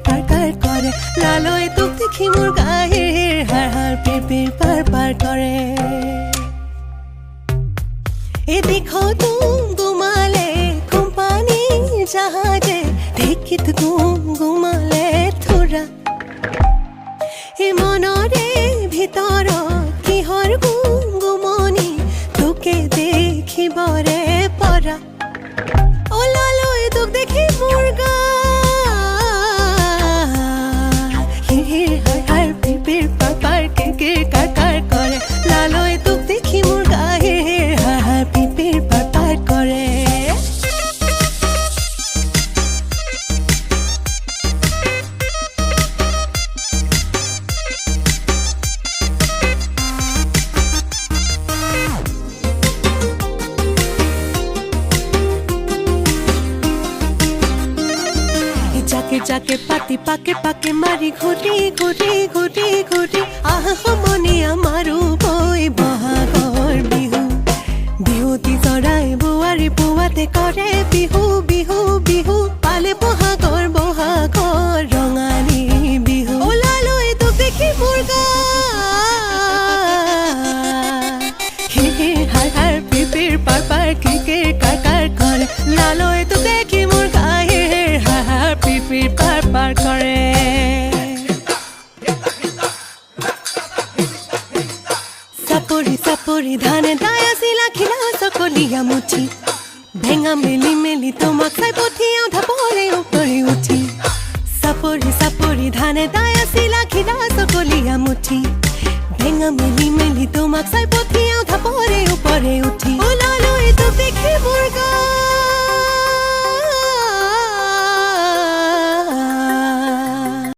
কাৰ কাৰ কৰে লালৈ তোক দেখি মোৰ গায়ে হাৰ হাৰ পিৰ পাৰ পাৰ কৰে এদিখো তুম গুমালে কোম্পানী জাহাজে দেখিত তুম গুমালে থোৰা এ মনৰে ভিতৰত কিহৰ গুমগুমনি তোকে দেখিবৰে পৰা ওলালৈ তোক দেখি মোৰ গা হিৰ হাৰ হাৰ পিৰ পাৰ পাৰ কে কাৰ কাৰ কৰে লালৈ তোক দেখি মোৰ গা হিৰ হাৰ হাৰ পিৰ পাৰ পাৰ কৰে जाके जाके पाती पाके पाके मारी घुटी घुटी घुटी घुटी आह हमनी आमारू बई बहागर बिहु बिहुती चराई बुआरी पुवाते करे बिहु बिहु बिहु पाले बहागर बहागर रंगाली बिहु ओलाলৈ তোক দেখি মোৰ গা হিৰ হাৰ হাৰ পিৰ পাৰ পাৰ কে কাৰ কাৰ কৰে লালৈ তোক দেখি মোৰ গা হিৰ হাৰ হাৰ পিৰ পাৰ পাৰ কৰে চাপৰি চাপৰি ধানে দাই আছিলা খিলা চকলিয়া মুঠি ভেঙা মেলি মেলি তোমাক চাই পঠিয়াও ঢাপৰে উপৰি উঠি চাপৰি চাপৰি ধানে দাই আছিলা খিলা চকলিয়া মুঠি ভেঙা মেলি মেলি তোমাক চাই